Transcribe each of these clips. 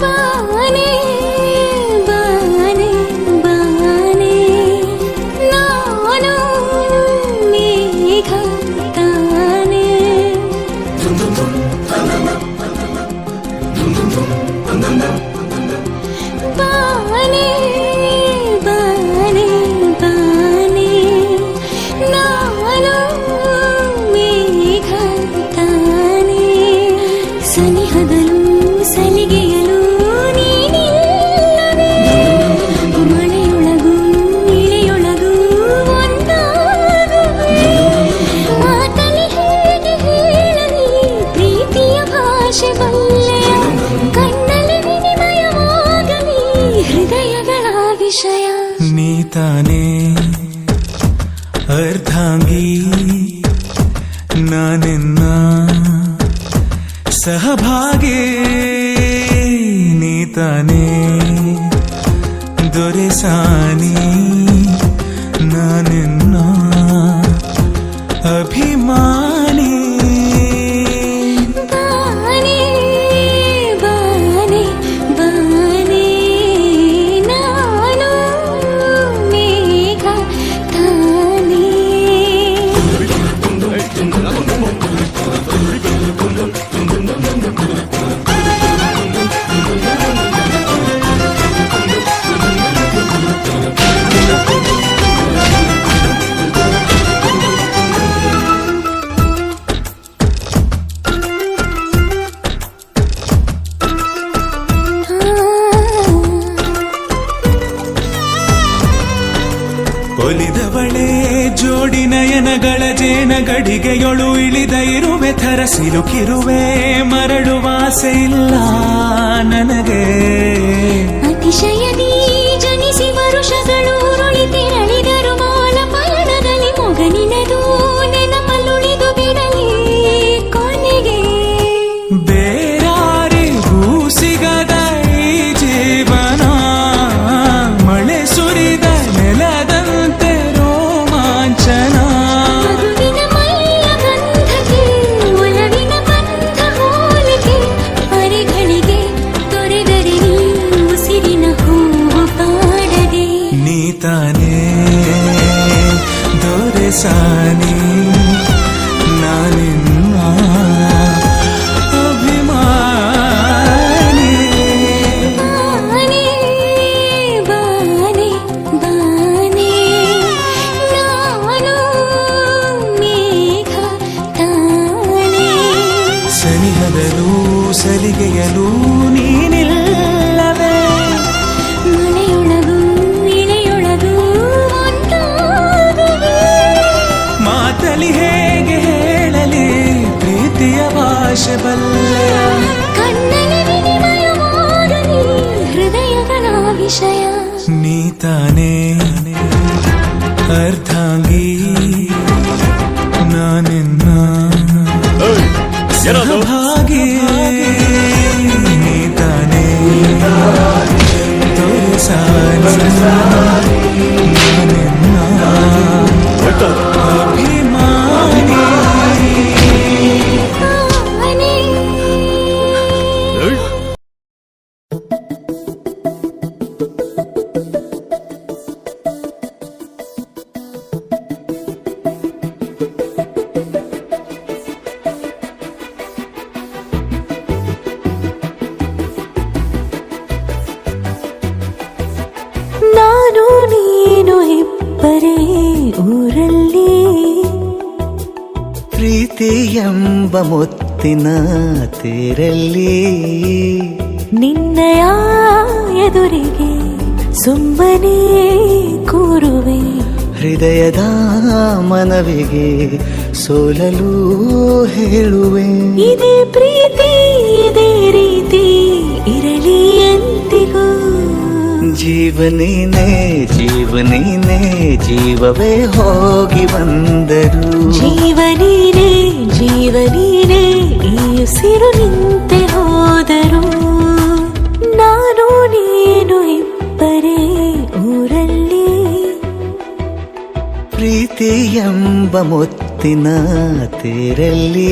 ಬಾನೆ ಬಾನೆ ಬಾನೆ ನಾನು ಮೇಘ ತಾನೆ ಬಾನೆ ಬಾನೆ ಬಾನೆ ನಾನು ಮೇಘ ತಾನೆ ಸನಿಹದಲು ಸಲಿಗೆಯಲು ನೀನಿಲ್ಲವೇ ಮಳೆಯೊಳಗೂ ಇಳೆಯೊಳಗೂ ಒಂದಾಗುವೆ ಮಾತಲಿ ಹೇಗೆ ಹೇಳಲಿ ಪ್ರೀತಿಯ ಭಾಷೆ ಬಲ್ಲೆಯ ಕಣ್ಣಲ್ಲಿ ವಿನಿಮಯವಾಗಲಿ ಹೃದಯಗಳ ವಿಷಯ ನೀತಾನೇ ಅರ್ಧಾಂಗಿ ನಾನೆನ್ನ ಸಹಭಾಗಿ ನೀತಾನೇ ದೊರೆಸಾನಿ ನಾನೆನ್ನ ಅಭಿಮಾನಿ ಬಾನೆ ಬಾನೆ ಬಾನೆ ನಾನು ಮೇಘ ತಾನೆ ಒಲಿದವಳೆ ಜೋಡಿ ನಯನಗಳ ಜೇನ ಗಡಿಗೆಯೊಳು ಇಳಿದ ಇರುವೆ ಥರ ಸಿಲುಕಿರುವೆ ಮರಳುವಾಸೆ ಇಲ್ಲ ನನಗೆ ಅತಿಶಯದಿ ಜನಿಸಿ ವರುಷಗಳು ಉರುಳಿತಿರಳಿದರು ಮಾಲ ಪಯಣದಲ್ಲಿ ಮೊಗನಿನದು ನೆನಪಲ್ಲುಳಿದು ಬಿಡಲಿ ಕೊನೆಗೆ ಬೇರಾರಿಗೂ ಸಿಗದ ಈ ಜೀವನ ಮಳೆ ಸುರಿದ ನೆಲದಂತೆ ರೋಮಾಂಚನ ಮಗುವಿನ ಮೈಯ ಗಂಧಕ್ಕೆ ಒಲವಿನ ಬಂಧ ಹೋಲಿಕೆ ಪರಿಗಳಿಗೆ ತೊರೆದರೆ ನೀ ಉಸಿರಿನ ಹೂವು ಕಾಡದೆ ನೀತಾನೇ ದೊರೆಸಾನಿ ನಾನಿನ್ನ ಅಭಿಮಾನಿ ಬಾನೆ ಬಾನೆ ಬಾನೆ ನಾನು ಮೇಘ ತಾನೆ ಸನಿಹದಲು ಸಲಿಗೆಯಲು ನೀನಿಲ್ಲವೇ ಮಳೆಯೊಳಗೂ ಇಳೆಯೊಳಗೂ ಒಂದಾಗುವೆ ಮಾತಲಿ ಹೇಗೆ ಹೇಳಲಿ ಪ್ರೀತಿಯ ಭಾಷೆ ಬಲ್ಲೆಯ ಕಣ್ಣಲ್ಲಿ ವಿನಿಮಯವಾಗಲಿ ಹೃದಯಗಳ ವಿಷಯ ನೀತಾನೇ ಅರ್ಧಾಂಗಿ ನಾನೆನ್ನ ಸಹಭಾಗಿ ನೀತಾನೇ ದೊರೆಸಾನಿ ನಾನೆನ್ನ ಅಭಿಮಾನಿ ಬಾನೆ ನಾನು ನೀನು ಇಬ್ಬರೇ ಊರಲ್ಲಿ ಪ್ರೀತಿ ಎಂಬ ಮುತ್ತಿನ ತೇರಲ್ಲಿ ನಿನ್ನಯ ಎದುರಿಗೆ ಸುಮ್ಮನೆ ಕೂರುವೆ ಹೃದಯದ ಮನವಿಗೆ ಸೋಲಲು ಹೇಳುವೆ ಇದೇ ಪ್ರೀತಿ ಇದೇ ರೀತಿ ಇರಲಿ ಎಂದಿಗೂ ಜೀವನೇನೆ ಜೀವನೇನೆ ಜೀವವೇ ಹೋಗಿ ಬಂದರು ಜೀವನೀನೇ ಜೀವನೀನೇ ಈ ಉಸಿರು ನಿಂತೆ ಹೋದರು ನಾನು ನೀನು ಇಬ್ಬರೇ ಊರಲ್ಲಿ ಪ್ರೀತಿ ಎಂಬ ಎಂಬ ಮುತ್ತಿನ ತೇರಲ್ಲಿ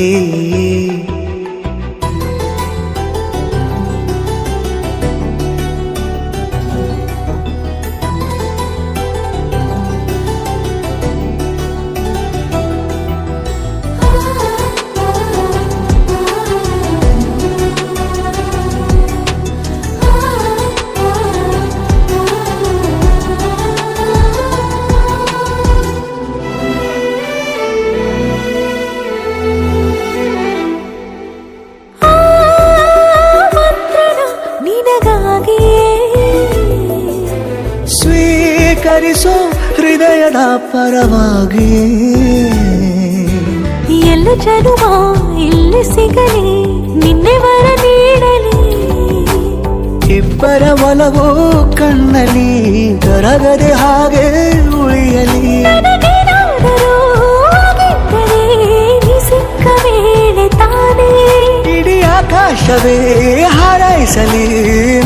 ಸ್ವೀಕರಿಸೋ ಹೃದಯದ ಪರವಾಗಿ ಎಲ್ಲ ಜನುಮ ಇಲ್ಲಿ ಸಿಗಲಿ ನಿನ್ನೆ ವರ ನೀಡಲಿ ಇಬ್ಬರ ಒಲವು ಕಣ್ಣಲ್ಲಿ ಕರಗದೆ ಹಾಗೆ ಉಳಿಯಲಿ ನನಗೇನಾದರೂ ಆಗಿದ್ದರೆ ನೀ ಸಿಕ್ಕ ವೇಳೆ ತಾನೇ ಇಡೀ ಆಕಾಶವೇ ಹಾರೈಸಲಿ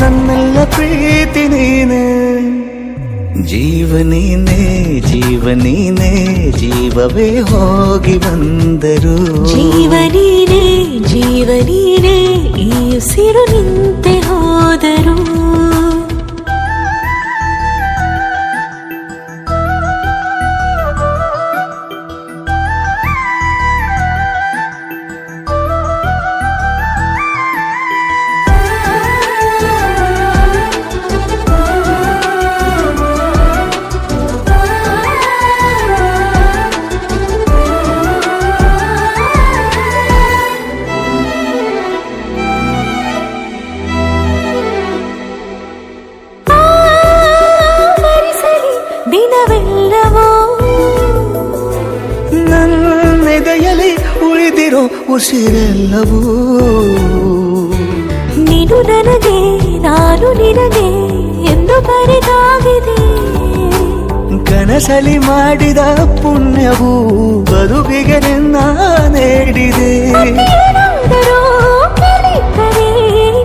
ನನ್ನೆಲ್ಲ ಪ್ರೀತಿ ನೀನೆ ಜೀವನೀನೇ ಜೀವನೀನೇ ಜೀವವೇ ಹೋಗಿ ಬಂದರು ಜೀವನೀನೇ ಜೀವನೀನೇ ಈ ಉಸಿರು ನಿಂತೆ ಹೋದರು ದಿನವೆಲ್ಲವೋ ನನ್ನೆದೆಯಲ್ಲಿ ಉಳಿದಿರೋ ಉಸಿರೆಲ್ಲವೂ ನೀನು ನನಗೆ ನಾನು ನಿನಗೆ ಎಂದು ಬರೆದಾಗಿದೆ ಕನಸಲಿ ಮಾಡಿದ ಪುಣ್ಯವು ಬದುಕಿಗೆ ನಿನ್ನ ನೀಡಿದೆ ಏನಾದರೂ ಕಲಿತರೆ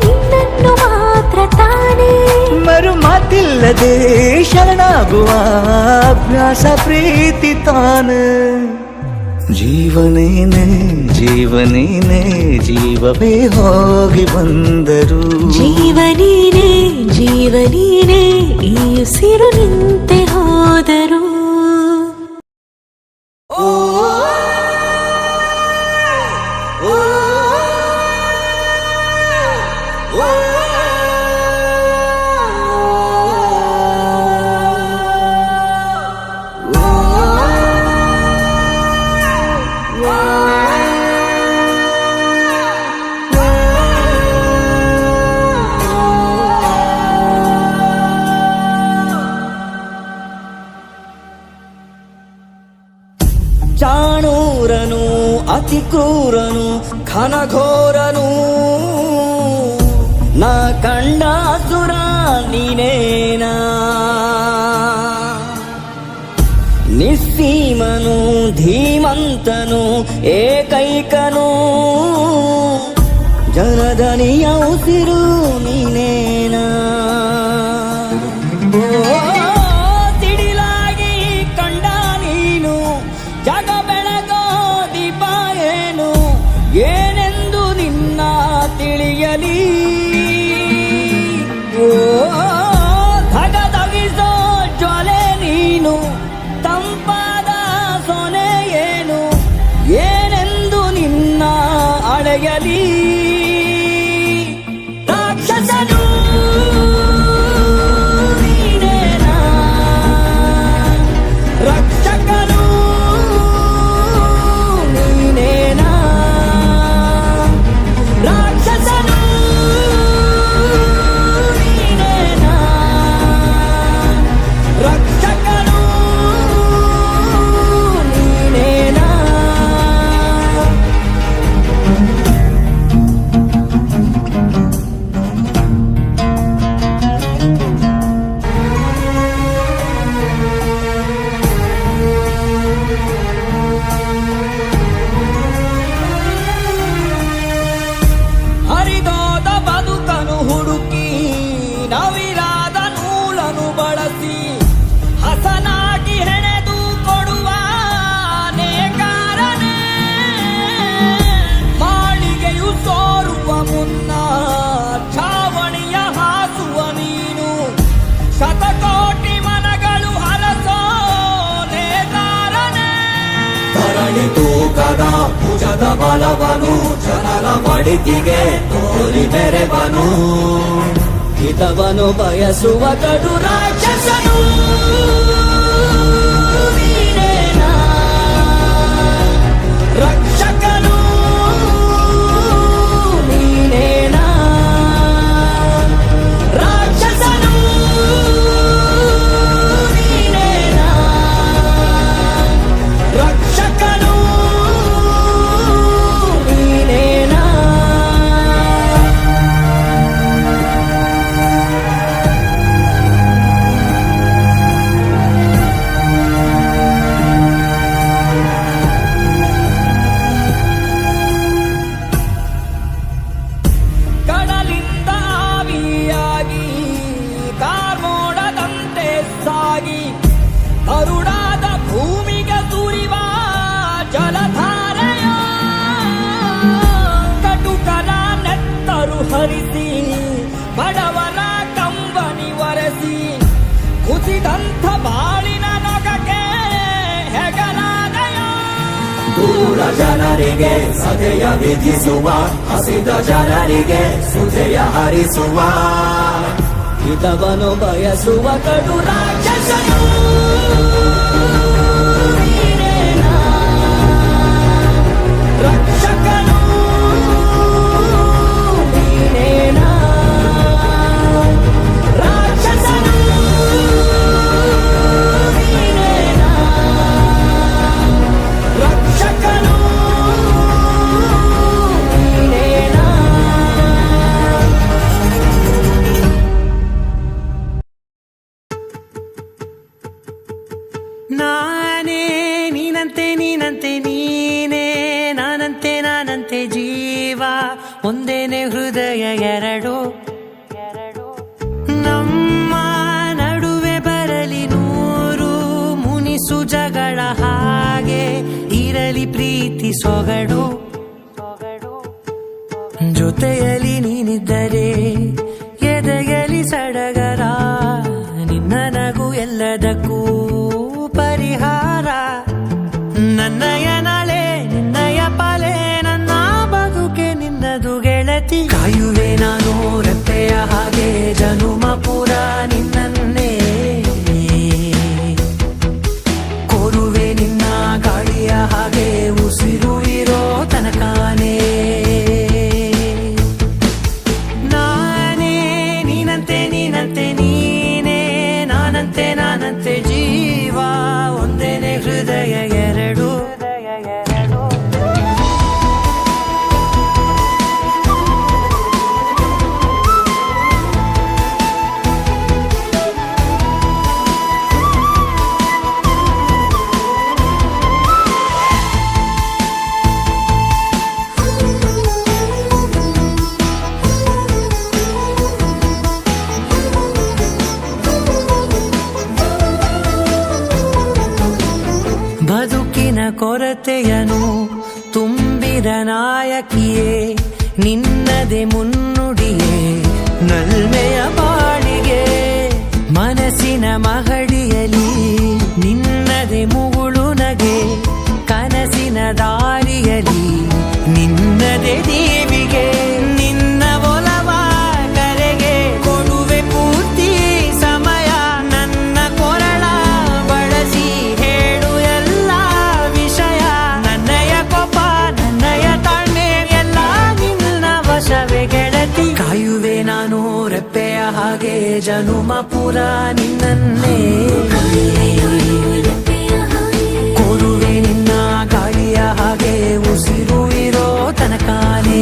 ನಿನ್ನನ್ನು ಮಾತ್ರ ತಾನೇ ಮರು ಮಾತಿಲ್ಲದೆ ಶರಣಾಗುವ ಅಭ್ಯಾಸ ಪ್ರೀತಿ ತಾನೆ ಜೀವನೇನೆ ಜೀವನೇನೆ ಜೀವವೇ ಹೋಗಿ ಬಂದರು ಜೀವನೀನೇ ಜೀವನೀನೇ ಈ ಉಸಿರು ನಿಂತೆ ಹೋದರು ಚಾಣೂರನು ಅತಿ ಕ್ರೂರನು ಘನಘೋರನು ನಾ ಕಂಡ ಸುರ ನೀನೇನಾ ನಿಸ್ಸೀಮನು ಧೀಮಂತನು ಏಕೈಕನು ಜನಧನಿಯ ಉಸಿರು ನೀನೇನಾ ತಿಡಿಲಾಗಿ ಕಂಡ ನೀನು ಜಗ ಬೆಳಗೋ ದೀಪ ಏನು ಏನೆಂದು ನಿನ್ನ ತಿಳಿಯಲಿ ಓ ಧಗಧಗಿಸೋ ಜ್ವಾಲೆ ನೀನು ತಂಪಾದ ಸೊನೆ ಏನು ಏನೆಂದು ನಿನ್ನ ಅಳೆಯಲಿ ಬೆಳ್ಳಿ ತೂಕದ ಭುಜದ ಬಲವನು ಜನರ ಬಡಿತಿಗೆ ತೋರಿ ಬೆರೆವನು ಹಿತವನು ಬಯಸುವ ಕಡು ರಾಕ್ಷಸನು ನೀನೇನಾ? ರಕ್ಷಕನು ನೀನೇನಾ? ರಾಕ್ಷಸನು ನೀನೇನಾ? ರಕ್ಷಕನು ನೀನೇನಾ? ಕಡಲಿಂದ ಆವಿಯಾಗಿ ಕಾರ್ಮೋಡದಂತೆ ಸಾಗಿ ಕರುಡಾದ ಭೂಮಿಗೆ ಸುರಿವ ಜಲಧಾರೆಯ ಕಟುಕರ ನೆತ್ತರು ಹರಿಸಿ ಬಡವರ ಕಂಬನಿ ಒರೆಸಿ ಕುಸಿದಂಥ ಬಾಳಿನ ನೊಗಕ್ಕೆ ಹೆಗಲಾದಯ ದೂರ ಜನರಿಗೆ ಸದೆಯ ವಿಧಿಸುವ ಹಸಿದ ಜನರಿಗೆ ಸುಜೆಯ ಹರಿಸುವ ಹಿತವನು ಬಯಸುವ ಕಡು ರಾಕ್ಷಸನು ನೀನೇನಾ? ರಕ್ಷಕನು ನೀನೇನಾ? ರಾಕ್ಷಸನು ನೀನೇನಾ? ರಕ್ಷಕನು ನೀನೇನಾ? ನಾನೇ ನೀನಂತೆ ನೀನಂತೆ ನೀನೇ ನಾನಂತೆ ನಾನಂತೆ ಜೀವ ಒಂದೇನೆ ಹೃದಯ ಎರಡು ನಮ್ಮ ನಡುವೆ ಬರಲಿ ನೂರು ಮುನಿಸು ಜಗಳ ಹಾಗೆ ಇರಲಿ ಪ್ರೀತಿ ಸೊಗಡು ಜೊತೆಯಲ್ಲಿ ನೀನಿದ್ದರೆ ಎದೆಯಲಿ ಸಡಗರ ನಿನ್ನ ನಗು ಎಲ್ಲದಕ್ಕೂ ಪರಿಹಾರ ನನ್ನಯ ನಾಳೆ ನಿನ್ನಯ ಪಾಲೆ ನನ್ನ ಬದುಕೆ ನಿನ್ನದು ಗೆಳತಿ ಕಾಯುವೆ ನಾನು ರೆಪ್ಪೆಯ ಹಾಗೆ ಜನುಮ ಪುರ ನಿನ್ನನ್ನೇ ಕೋರುವೆ ನಿನ್ನ ಗಾಳಿಯ ಹಾಗೆ ಉಸಿರು ಇರೋ ತನಕಾನೇ ನಾನೇ ನೀನಂತೆ ನೀನಂತೆ ನೀನೇ ನಾನಂತೆ ನಾನಂತೆ ಜೀವ ಒಂದೇನೆ ಹೃದಯ ಎರಡು ಬದುಕಿನ ಕೊರತೆಯನು ತುಂಬಿದ ನಾಯಕಿಯೇ ನಿನ್ನದೆ ಮುನ್ನುಡಿಯೇ ನಲ್ಮೆಯ ಬಾಳಿಗೆ ಮನಸ್ಸಿನ ಮಹಡಿಯಲಿ ನಿನ್ನದೆ ಮುಗುಳು ನಗೆ ಕನಸಿನ ದಾರಿಯಲಿ ನಿನ್ನದೆ ದೀವಿಗೆ ನಿನ್ನ ಒಲವ ಕರೆಗೆ ಕೊಡುವೆ ಪೂರ್ತಿ ಸಮಯ ನನ್ನ ಕೊರಳ ಬಳಸಿ ಹೇಳು ಎಲ್ಲ ವಿಷಯ ನನ್ನಯ ಕೋಪ ನನ್ನಯ ತಾಳ್ಮೆ ಎಲ್ಲ ನಿನ್ನ ವಶವೇ ಗೆಳತಿ ಕಾಯುವೆ ನಾನು ರೆಪ್ಪೆಯ ಹಾಗೆ ಜನುಮ ಪುರ ನಿನ್ನನ್ನೇ ಕೋರುವೆ ನಿನ್ನ ಗಾಳಿಯ ಹಾಗೆ ಉಸಿರು ಇರೋ ತನಕಾನೇ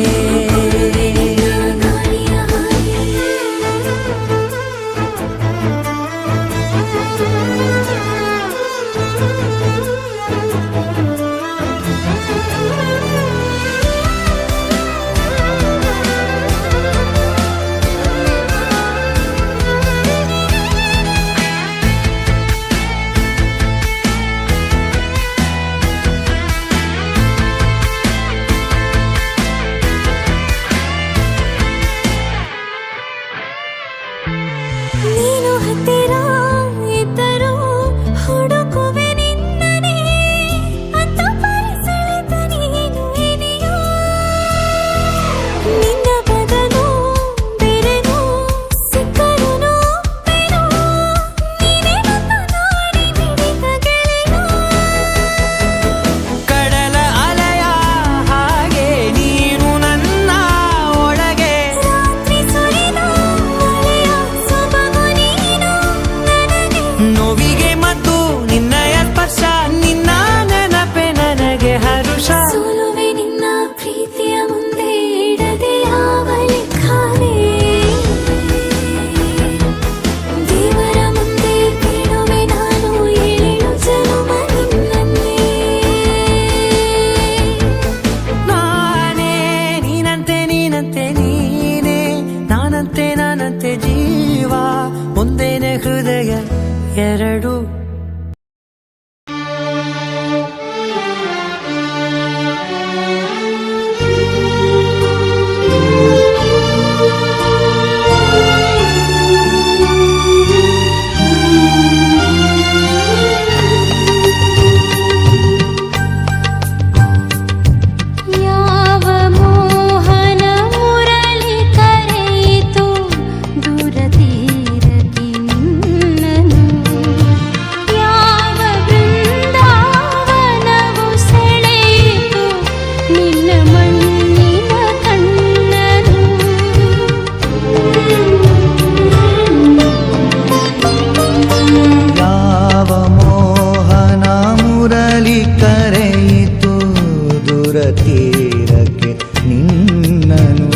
ತೀರಕ್ಕೆ ನಿನ್ನನು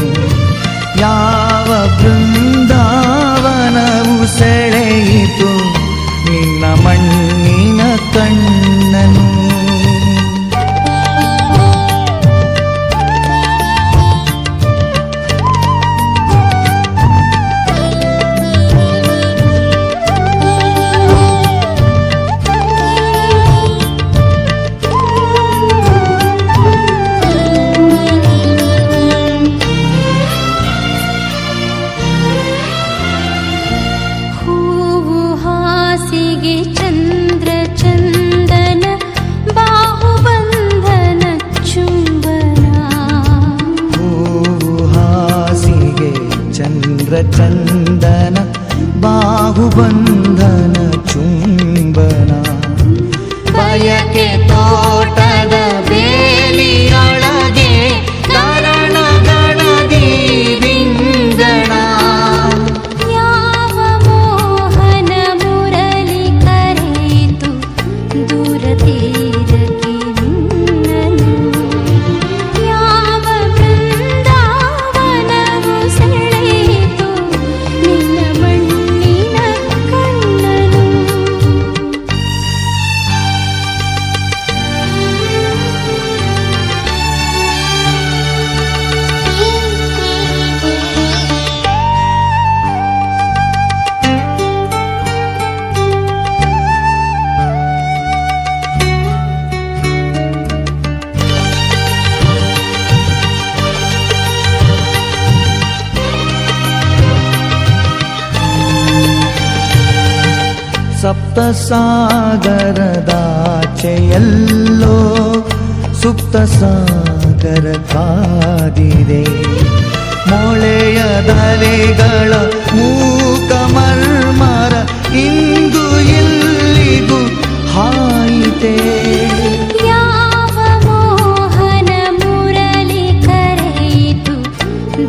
ಯಾವ ಬೃಂದಾವನವು ಸೆಳೆಯಿತು ನಿನ್ನ ಮಣ್ಣಿನ ಕಣ್ಣನು ಹೂವು ಹಾಸಿಗೆ ಚಂದ್ರ ಚಂದನ ಬಾಹುಬಂಧನ ಚುಂಬನ ಹೂವು ಹಾಸಿಗೆ ಚಂದ್ರ ಚಂದನ ಬಾಹುಬಂಧನ ಚುಂಬನ ಬಯಕೆ ತೋಟದ ಬೇಲಿಯೊಳಗೆ ಕಾರಣಗಣದಿ ವಿಂಗಣ ಯಾವ ಮೋಹನ ಮುರಳಿ ಕರೆಯಿತು ದೂರ ತೀರಕ್ಕೆ ನಿನ್ನನು ಯಾವ ಬೃಂದಾವನವು ಸೆಳೆಯಿತು ನಿನ್ನ ಮಣ್ಣಿನ ಕಣ್ಣನು ಸಪ್ತ ಸಾಗರದಾಚೆಯಲ್ಲೋ ಸುಪ್ತ ಸಾಗರ ಕಾದಿದೆ ಮೊಳೆಯದಲೆಗಳ ಮೂಕ ಮರ್ಮರ ಇಂದು ಇಲ್ಲಿಗೂ ಹಾಯಿತೆ ಯಾವ ಮೋಹನ ಮುರಳಿ ಕರೆಯಿತು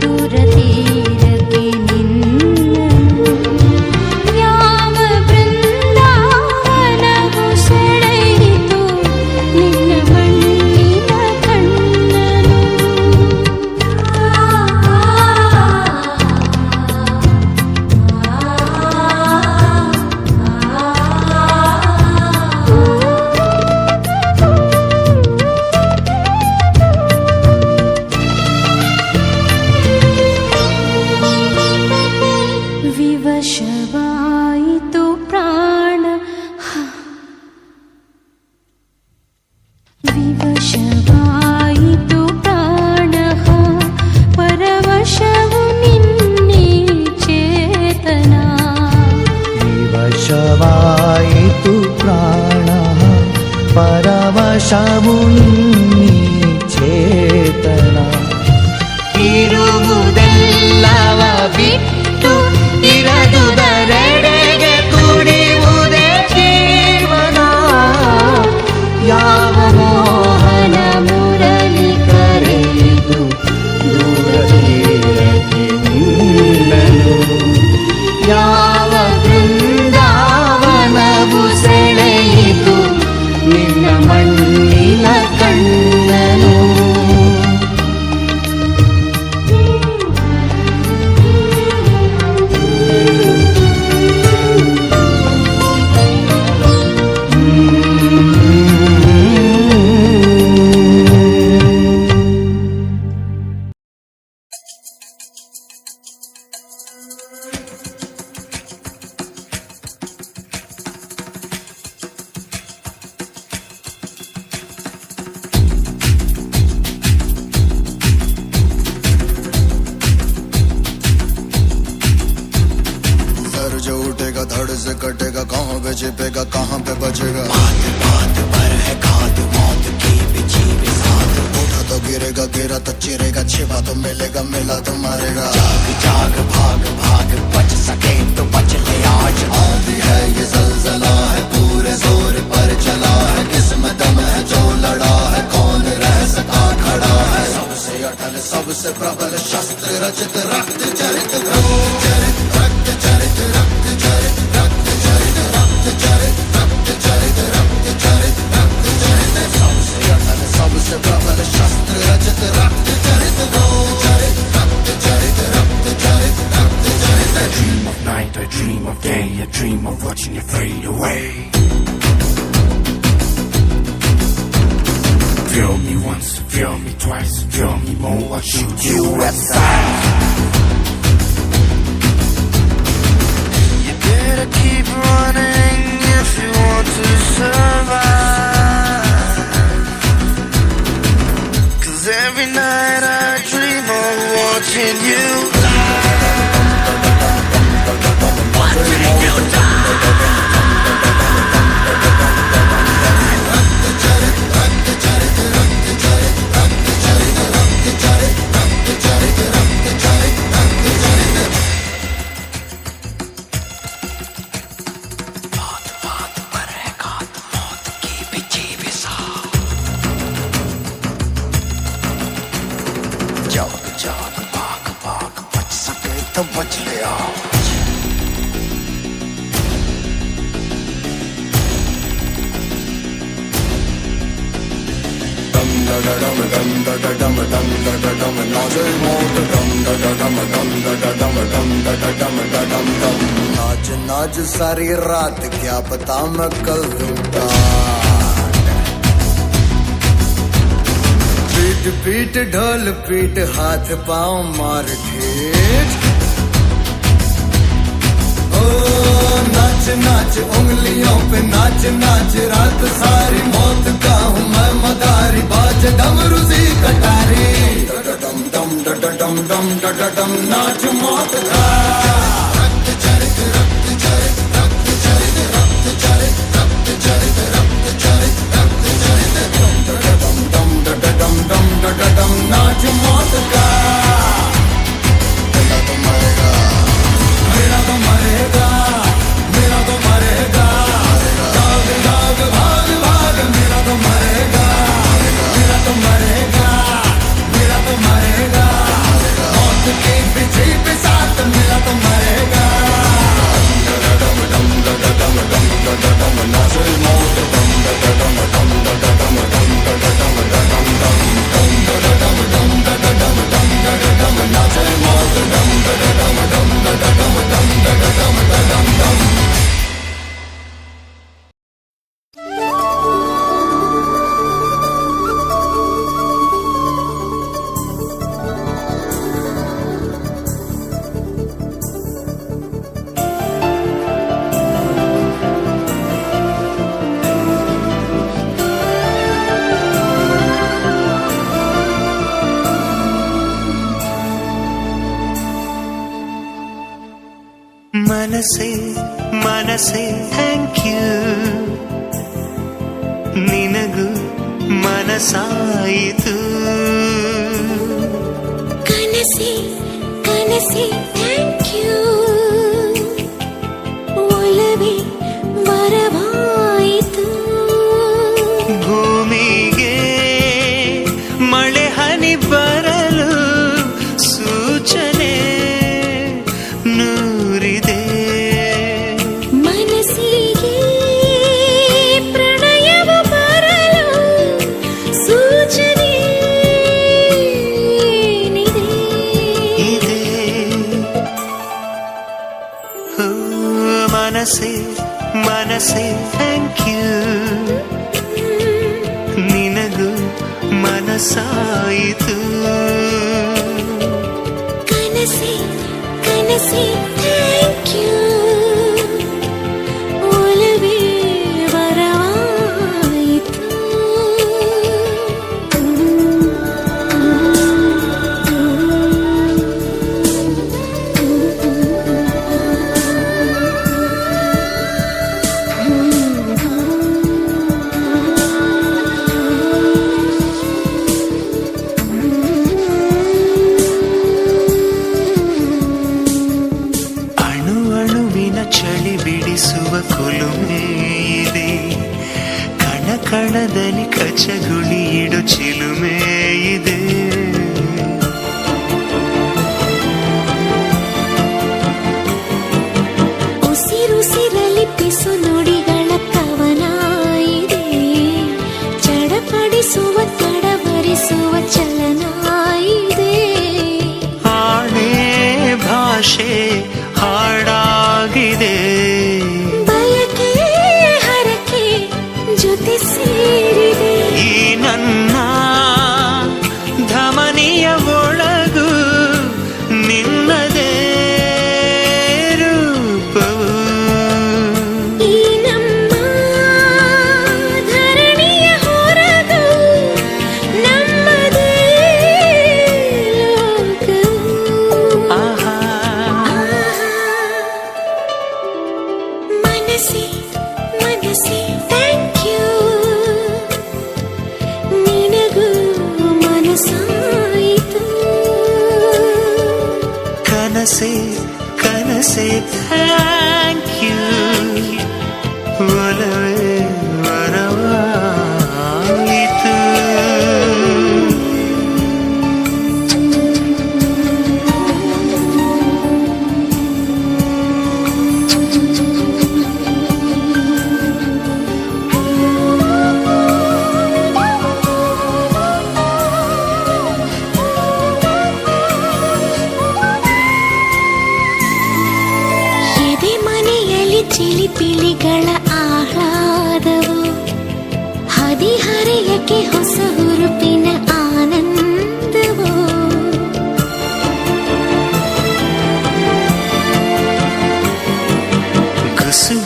ದೂರ ತೀರಕ್ಕೆ ನಿನ್ನನು ಯಾವ ಬೃಂದಾವನವು ಸೆಳೆಯಿತು ನಿನ್ನ ಮಣ್ಣಿನ ಕಣ್ಣನು ವಿವಶವಾಯಿತು ಪ್ರಾಣ ವಿವಶವಾಯಿತು ಪ್ರಾಣ ಪರವಶವು ನಿನ್ನೆ ಚೇತನ ವಿವಶವಾಯಿತು ಪ್ರಾಣ ಪರವಶವು ನೀ ಚೇತನ ಇರುವುದೆಲ್ಲವ ಬಿಟ್ಟು ಇರದುದರೆಡೆಗೆ ತುಡಿಯುವುದೇ ಜೀವನ ಯಾವ ಮೋಹನ ಮುರಳಿ ಕರೆಯಿತು ದೂರ ತೀರಕ್ಕೆ ನಿನ್ನನು ಯಾವ ಬೃಂದಾವನವು ಸೆಳೆಯಿತು ನಿನ್ನ ಮಣ್ಣಿನ ಕಣ್ಣನು जो उठेगा धड़ से कटेगा कहाँ पे छिपेगा कहाँ पे बचेगा बात पर है खाद मौत की बिछी बिसात उठा तो गिरेगा गिरा तो चिरेगा छिपा तो मिलेगा मिला तो मारेगा जाग जाग भाग भाग बच सके तो बच ले आज आंधी है ये जलजला है पूरे जोर पर चला है किस्म दम है जो लड़ा है कौन रह सका खड़ा है सबसे अटल सबसे प्रबल शस्त्र रचित रक्त चरित रक्त चरित रक्त चरित रक्त चरित रक्त चरित रक्त चरित रक्त चरित रक्त चरित रक्त चरित सबसे अटल सबसे प्रबल शस्त्र me once, feel me twice, feel me more, I'll shoot you at sight. You better keep running if you want to survive. 'Cause every night I dream of watching you बच ले आओ dum da da dum dum da da dum dum da da dum nache mot dum da da dum dum da da dum dum da da dum da dum dum नाच नाच सारी रात क्या पता मैं कल दूंगा पीट पीट ढोल पीट हाथ पाँव मार ठेठ नाच नाच उंगलियों पे नाच नाच रात सारी मौत का हूँ मैं मदारी बाज डमरू सी कटारी डम डम डम डम डम नाच मौत का रक्त चरित रक्त चरित रक्त चरित रक्त चरित रक्त चरित रक्त चरित रक्त चरित डम डम डम डम नाच मौत का मेरा तो मरेगा मेरा तो मरेगा मेरा तो मरेगा भाग भाग भाग भाग मेरा तो मरेगा मेरा तो मरेगा मेरा तो मरेगा मौत के पीछे पे साथ मेरा तो मरेगा डम डम डम डम डम डम नाच मौत डम डम डम डम डम डम डम डम डम नाच मौत डम डम डम डम ಮನಸೆ ಮನಸೆ ಥ್ಯಾಂಕ್ ಯು ನಿನಗೂ ಮನಸಾಯಿತು ಕನಸೆ ಕನಸೆ ಥ್ಯಾಂಕ್ ಯು ಒಲವೇ ವರವಾಯಿತು ಭೂಮಿಗೆ ಮಳೆ ಹನಿ ಬರಲು ಸೂಚನೆ ನೂರಿದೆ ಮನಸ್ಸಿಗೆ ಪ್ರಣಯವ ಬರಲು ಸೂಚನೆ ಇದೆ ಓ ಮನಸೆ ಮನಸೆ ಥ್ಯಾಂಕ್ ಯು ನಿನಗೂ ಮನಸಾಯಿತು ಕನಸೆ ಕನಸೆ ಥ್ಯಾಂಕ್ ಯು ಒಲವೇ ವರವಾಯಿತು ಅಣು ಅಣು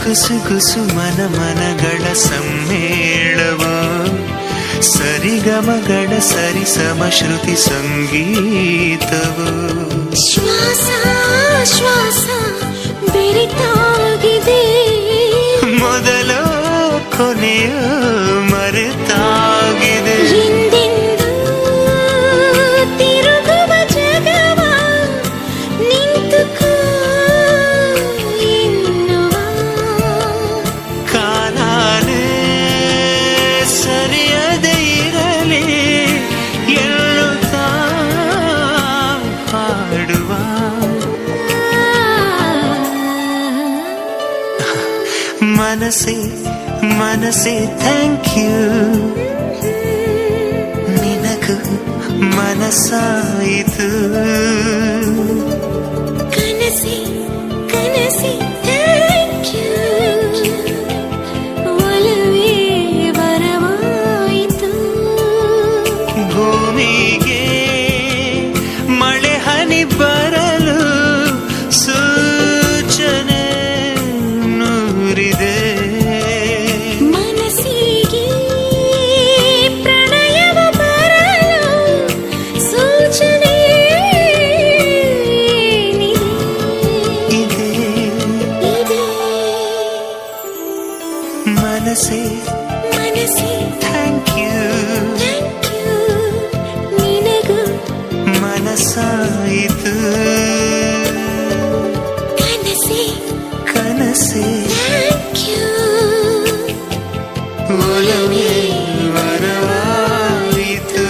ಗುಸು ಮನಗಳ ಸಮ್ಮೇಳವ ಸರಿಗಮಗಳ ಸರಿಸಮ ಶ್ರುತಿ ಸಂಗೀತವು ಶ್ವಾಸ ಶ್ವಾಸ ಬೆರೆತಾಗಿದೆ ಮೊದಲ ಕೊನೆಯ ಮರೆತಾಗಿದೆ ಹಿಂದೆಂದೂ ತಿರುಗುವ ಜಗವ ನಿಂತುಕೋ ಎನ್ನುವ ಕಾಲಾನೇ ಸರಿಯದೇ ಇರಲಿ ಎನ್ನುತ್ತಾ ಹಾಡುವ ಮನಸ್ಸೇ ಥ್ಯಾಂಕ್ ಯು ನಿನಗೂ ಮನಸ್ಸಾಯಿತು ಕನಸೆ ಥ್ಯಾಂಕ್ ಯು ಒಲವೇ ಬರವಾಯಿತು ಭೂಮಿಗೆ ಮಳೆ ಹನಿ ಬರಲು ಸೂಚನೆ ನೂರಿದೆ ಮನಸ್ಸಿಗೆ ಪ್ರಣಯವ ಬರಲು ಸೂಚನೆ ಇದೆ ಮನಸ್ಸೇ ಥ್ಯಾಂಕ್ ಯು ನಿನಗೂ ಮನಸ್ಸಾಯಿತು ಕನಸೇ ಥ್ಯಾಂಕ್ ಯು ಒಲವೇ ವರವಾಯಿತು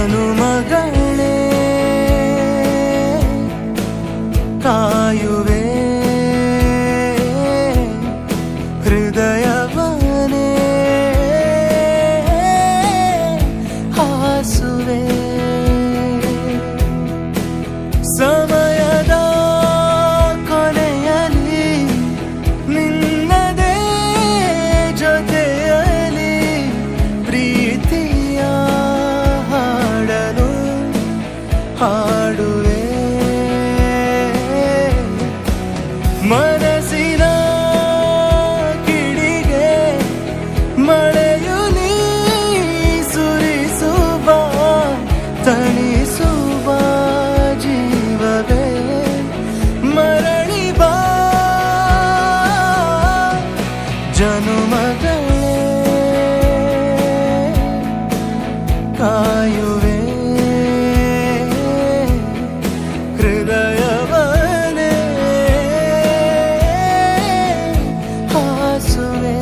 ಜನುಮಗಳೇ ಕಾಯುವೆ ಹೃದಯವನೇ ಹಾಸುವೆ ಸಮಯದ ಕೊನೆಯಲ್ಲಿ ನಿನ್ನದೇ ಜೊತೆಯಲ್ಲಿ ಪ್ರೀತಿಯ ಹಾಡಲು ಹಾಡುವೆ ಮನಸ್ಸಿನ ಕಿಡಿಗೆ ಮಳೆಯುಲಿ ಸುರಿಸುವ ತಣಿಸುವ ಜೀವವೇ ಮರಳಿ ಬಾ ಜನುಮಗಳೇ ಕಾಯುವೆ ಹೃದಯವನೇ ಹಾಸುವೆ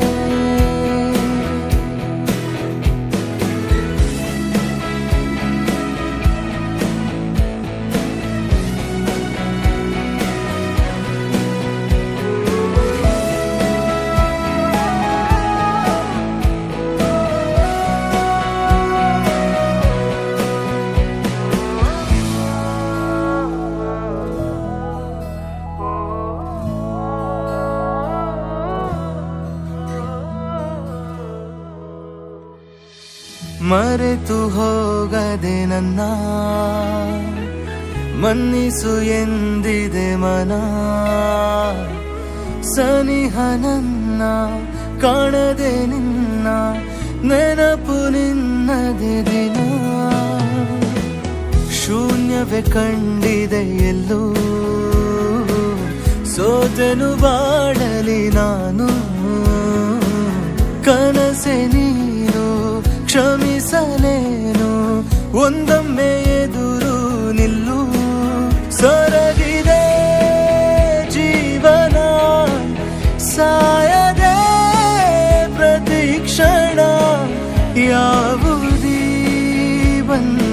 ಮರೆತು ಹೋಗದೆ ನನ್ನ ಮನ್ನಿಸು ಎಂದಿದೆ ಮನ ಸನಿಹ ನನ್ನ ಕಾಣದೆ ನಿನ್ನ ನೆನಪು ನಿನ್ನದೆ ದಿನ ಶೂನ್ಯವೇ ಕಂಡಿದೆ ಎಲ್ಲೂ ಸೋ ಸೋತೆನು ಬಾಳಲಿ ನಾನು, ಕನಸೆ ನೀನು ಕ್ಷಮಿಸಲೇನು, ಒಂದೊಮ್ಮೆ ಎದುರು ನಿಲ್ಲು. ಸೊರಗಿದೆ ಜೀವನ ಸಾಯದೆ ಪ್ರತಿಕ್ಷಣ, ಯಾವುದೀ ಬಂದ